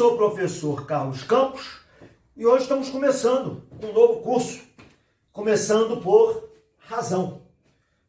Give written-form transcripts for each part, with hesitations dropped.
sou o professor Carlos Campos e hoje estamos começando um novo curso, começando por razão.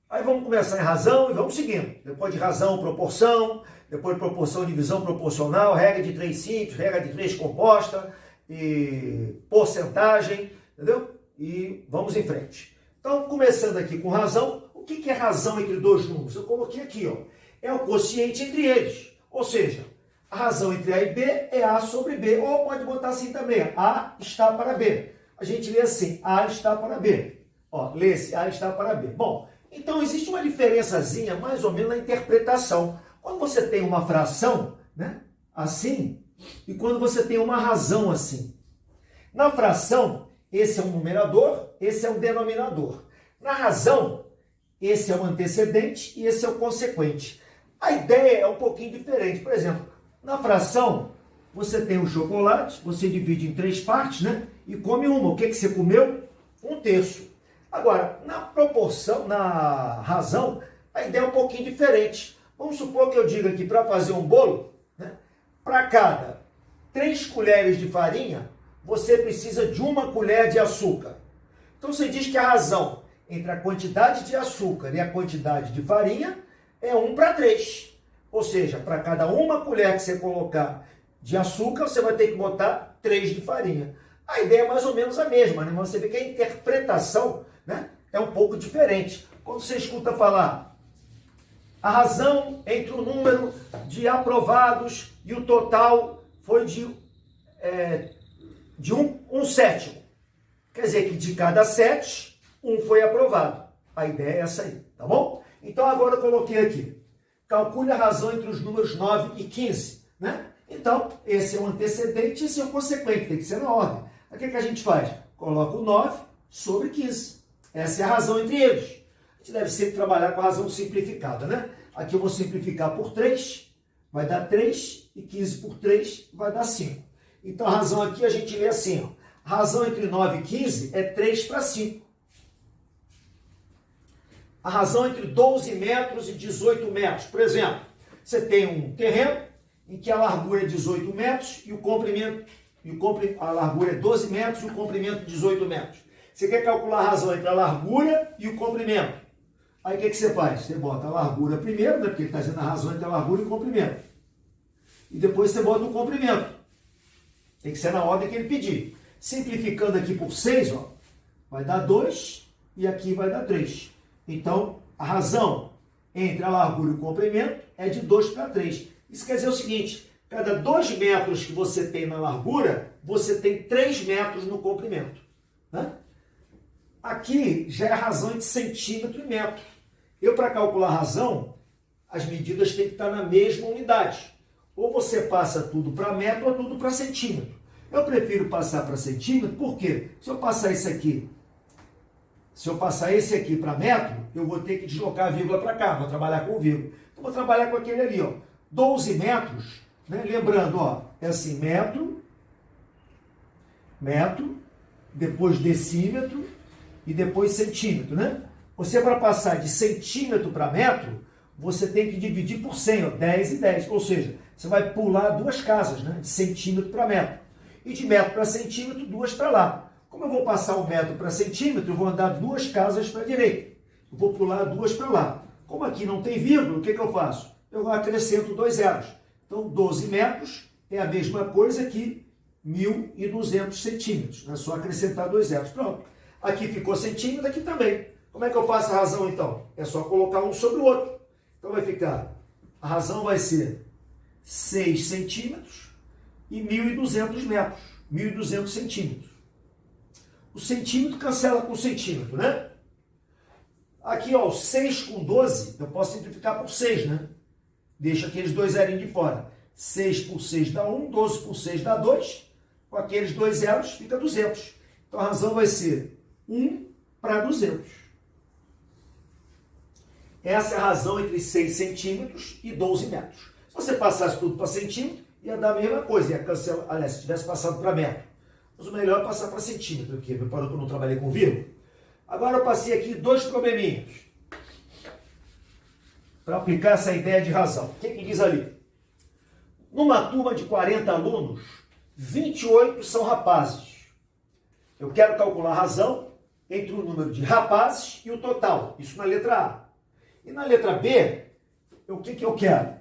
Aí vamos começar em razão e vamos seguindo. Depois de razão, proporção, depois de proporção, divisão proporcional, regra de 3 simples, regra de 3 composta, e porcentagem, entendeu? E vamos em frente. Então, começando aqui com razão, o que é razão entre dois números? Eu coloquei aqui, ó, é o quociente entre eles, ou seja, a razão entre A e B é A sobre B, ou pode botar assim também, A está para B. A gente lê assim, A está para B. Ó, lê-se, A está para B. Bom, então existe uma diferençazinha mais ou menos na interpretação. Quando você tem uma fração, né, assim, e quando você tem uma razão assim. Na fração, esse é um numerador, esse é um denominador. Na razão, esse é o antecedente e esse é o consequente. A ideia é um pouquinho diferente. Por exemplo, na fração, você tem o chocolate, você divide em 3 partes, né? E come uma. O que você comeu? 1/3. Agora, na proporção, na razão, a ideia é um pouquinho diferente. Vamos supor que eu diga aqui, para fazer um bolo, né? Para cada 3 colheres de farinha, você precisa de 1 colher de açúcar. Então, você diz que a razão entre a quantidade de açúcar e a quantidade de farinha é 1/3. Ou seja, para cada 1 colher que você colocar de açúcar, você vai ter que botar 3 de farinha. A ideia é mais ou menos a mesma, né? Mas você vê que a interpretação, né, é um pouco diferente. Quando você escuta falar a razão entre o número de aprovados e o total foi de 1/7. Quer dizer que de cada 7, 1 foi aprovado. A ideia é essa aí, tá bom? Então agora eu coloquei aqui. Calcule a razão entre os números 9 e 15, né? Então, esse é o antecedente e esse é o consequente, tem que ser na ordem. Aí o que a gente faz? Coloca o 9 sobre 15. Essa é a razão entre eles. A gente deve sempre trabalhar com a razão simplificada, né? Aqui eu vou simplificar por 3, vai dar 3, e 15 por 3 vai dar 5. Então, a razão aqui a gente lê assim, ó. A razão entre 9 e 15 é 3 para 5. A razão entre 12 metros e 18 metros. Por exemplo, você tem um terreno em que a largura é 18 metros e o comprimento, a largura é 12 metros e o comprimento 18 metros. Você quer calcular a razão entre a largura e o comprimento. Aí o que você faz? Você bota a largura primeiro, né, porque ele está dizendo a razão entre a largura e o comprimento. E depois você bota o comprimento. Tem que ser na ordem que ele pedir. Simplificando aqui por 6, ó, vai dar 2 e aqui vai dar 3. Então, a razão entre a largura e o comprimento é de 2/3. Isso quer dizer o seguinte, cada 2 metros que você tem na largura, você tem 3 metros no comprimento. Né? Aqui já é a razão entre centímetro e metro. Eu, para calcular a razão, as medidas têm que estar na mesma unidade. Ou você passa tudo para metro ou tudo para centímetro. Eu prefiro passar para centímetro, porque se eu passar esse aqui para metro, eu vou ter que deslocar a vírgula para cá, vou trabalhar com vírgula. Então, vou trabalhar com aquele ali, ó. 12 metros, né? Lembrando, ó, é assim, metro, depois decímetro e depois centímetro, né? Você, para passar de centímetro para metro, você tem que dividir por 100, ó, 10 e 10. Ou seja, você vai pular 2 casas, né? De centímetro para metro. E de metro para centímetro, 2 para lá. Como eu vou passar 1 metro para centímetro, eu vou andar 2 casas para a direita. Eu vou pular 2 para lá. Como aqui não tem vírgula, o que eu faço? Eu acrescento 2 zeros. Então, 12 metros é a mesma coisa que 1.200 centímetros. É só acrescentar 2 zeros. Pronto. Aqui ficou centímetro, aqui também. Como é que eu faço a razão, então? É só colocar um sobre o outro. Então, vai ficar... A razão vai ser 6 centímetros e 1.200 metros. 1.200 centímetros. O centímetro cancela com o centímetro, né? Aqui, ó, 6 com 12, eu posso simplificar por 6, né? Deixa aqueles 2 zerinhos de fora. 6 por 6 dá 1, 12 por 6 dá 2. Com aqueles 2 zeros fica 200. Então, a razão vai ser 1/200. Essa é a razão entre 6 centímetros e 12 metros. Se você passasse tudo para centímetro, ia dar a mesma coisa. Ia cancelar, aliás, se tivesse passado para metro. Mas o melhor é passar para centímetro aqui. Reparou que eu não trabalhei com vírgula? Agora eu passei aqui 2 probleminhas. Para aplicar essa ideia de razão. O que diz ali? Numa turma de 40 alunos, 28 são rapazes. Eu quero calcular a razão entre o número de rapazes e o total. Isso na letra A. E na letra B, o que eu quero?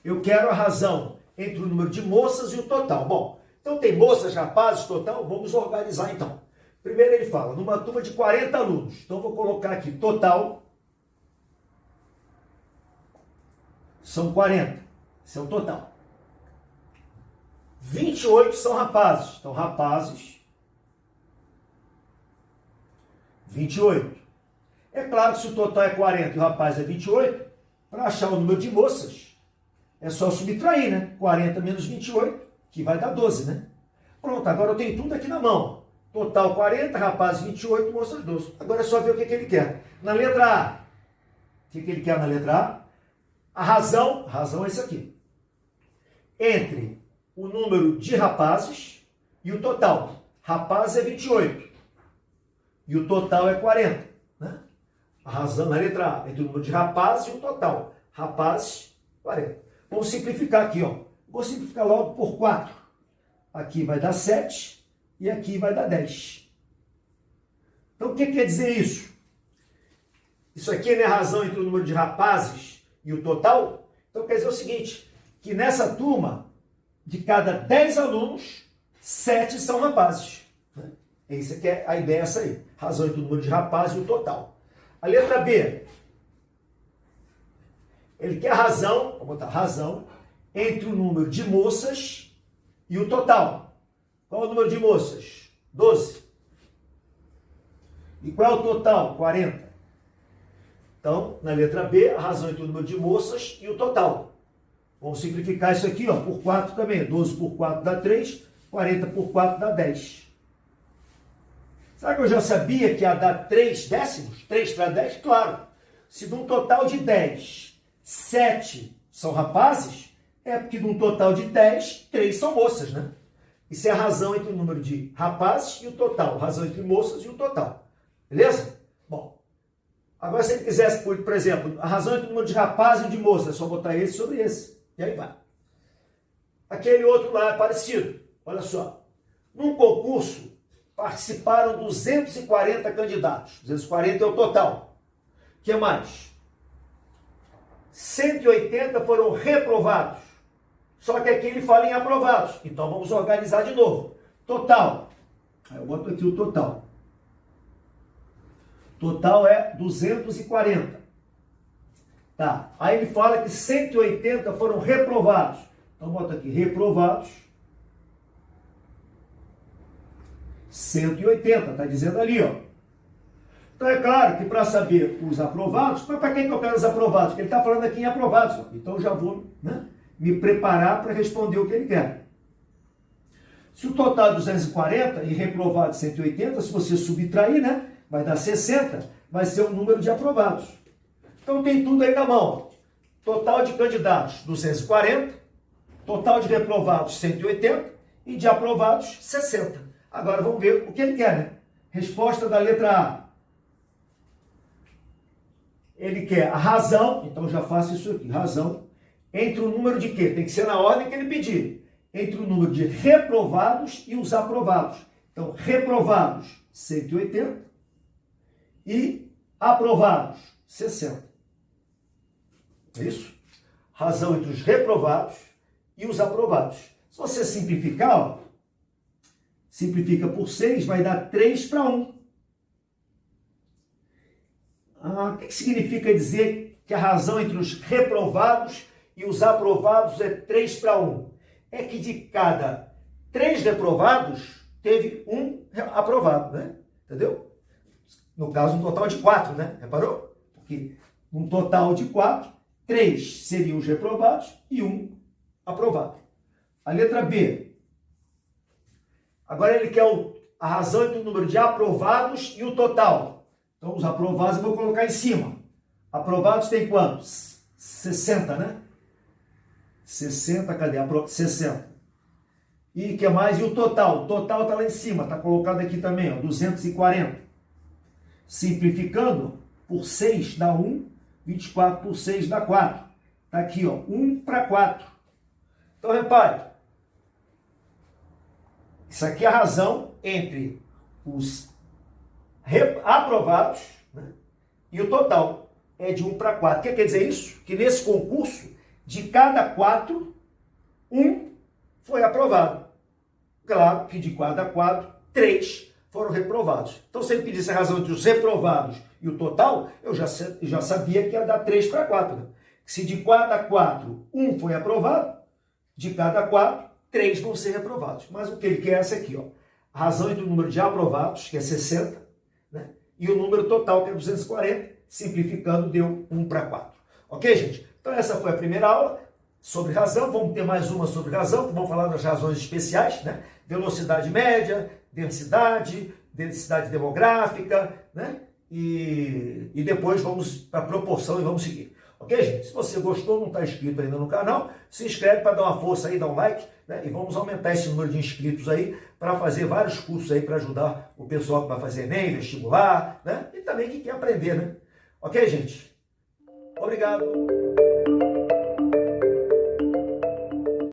Eu quero a razão entre o número de moças e o total. Bom, então tem moças, rapazes, total, vamos organizar então. Primeiro ele fala, numa turma de 40 alunos. Então eu vou colocar aqui, total, são 40. Esse é o total. 28 são rapazes. Então, rapazes, 28. É claro que se o total é 40 e o rapaz é 28, para achar o número de moças, é só subtrair, né? 40 menos 28, que vai dar 12, né? Pronto, agora eu tenho tudo aqui na mão. Total 40, rapazes 28, moças 12. Agora é só ver o que ele quer. Na letra A, o que ele quer na letra A? A razão é isso aqui. Entre o número de rapazes e o total. Rapazes é 28. E o total é 40. Né? A razão na letra A, entre o número de rapazes e o total. Rapazes, 40. Vamos simplificar aqui, ó. Vou simplificar logo por 4. Aqui vai dar 7 e aqui vai dar 10. Então, o que quer dizer isso? Isso aqui não é a razão entre o número de rapazes e o total? Então, quer dizer o seguinte, que nessa turma, de cada 10 alunos, 7 são rapazes. Isso aqui é a ideia, essa aí. Razão entre o número de rapazes e o total. A letra B. Ele quer razão, vou botar razão, entre o número de moças e o total. Qual é o número de moças? 12. E qual é o total? 40. Então, na letra B, a razão entre o número de moças e o total. Vamos simplificar isso aqui, ó, por 4 também. 12 por 4 dá 3, 40 por 4 dá 10. Será que eu já sabia que ia dar 3 décimos? 3 para 10? Claro. Se de um total de 10, 7 são rapazes, é porque de um total de 10, 3 são moças, né? Isso é a razão entre o número de rapazes e o total. Razão entre moças e o total. Beleza? Bom, agora se ele quisesse, por exemplo, a razão entre o número de rapazes e de moças, é só botar esse sobre esse. E aí vai. Aquele outro lá é parecido. Olha só. Num concurso, participaram 240 candidatos. 240 é o total. O que mais? 180 foram reprovados. Só que aqui ele fala em aprovados. Então vamos organizar de novo. Total. Aí eu boto aqui o total. Total é 240. Tá. Aí ele fala que 180 foram reprovados. Então bota aqui reprovados. 180, está dizendo ali, ó. Então é claro que para saber os aprovados, mas para quem que eu quero os aprovados? Porque ele está falando aqui em aprovados, ó. Então eu já vou, né, me preparar para responder o que ele quer. Se o total é 240 e reprovado 180, se você subtrair, né, vai dar 60, vai ser o número de aprovados. Então tem tudo aí na mão. Total de candidatos 240, total de reprovados 180 e de aprovados 60. Agora vamos ver o que ele quer, né? Resposta da letra A. Ele quer a razão, então já faço isso aqui, razão, entre o número de quê? Tem que ser na ordem que ele pedir. Entre o número de reprovados e os aprovados. Então, reprovados, 180 e aprovados, 60. É isso? Razão entre os reprovados e os aprovados. Se você simplificar, ó, simplifica por 6, vai dar 3 para 1. O que significa dizer que a razão entre os reprovados e os aprovados é 3 para 1? É que de cada 3 reprovados, teve um aprovado, né? Entendeu? No caso, um total de 4, né? Reparou? Porque um total de 4, 3 seriam os reprovados e um aprovado. A letra B. Agora ele quer a razão entre o número de aprovados e o total. Então, os aprovados eu vou colocar em cima. Aprovados tem quantos? 60, né? 60, cadê? 60. E o que mais? E o total? O total está lá em cima, está colocado aqui também, ó, 240. Simplificando, por 6 dá 1, 24 por 6 dá 4. Está aqui, ó, 1 para 4. Então, repare, Isso aqui é a razão entre os aprovados, né, e o total é de 1 para 4. O que quer dizer isso? Que nesse concurso, de cada 4, 1 foi aprovado. Claro que de cada 4, 3 foram reprovados. Então, se ele pedisse a razão entre os reprovados e o total, eu já sabia que ia dar 3 para 4. Né? Se de cada 4, 1 foi aprovado, de cada 4, 3 vão ser reprovados. Mas o que ele quer é essa aqui, ó. A razão entre o número de aprovados, que é 60, né? E o número total, que é 240, simplificando, deu 1 para 4. Ok, gente? Então, essa foi a primeira aula sobre razão. Vamos ter mais uma sobre razão, que vamos falar das razões especiais, né? Velocidade média, densidade demográfica, né? E depois vamos para a proporção e vamos seguir. Ok, gente? Se você gostou, não está inscrito ainda no canal, se inscreve para dar uma força aí, dá um like, né? E vamos aumentar esse número de inscritos aí para fazer vários cursos aí para ajudar o pessoal que vai fazer ENEM, vestibular, né? E também que quer aprender, né? Ok, gente? Obrigado.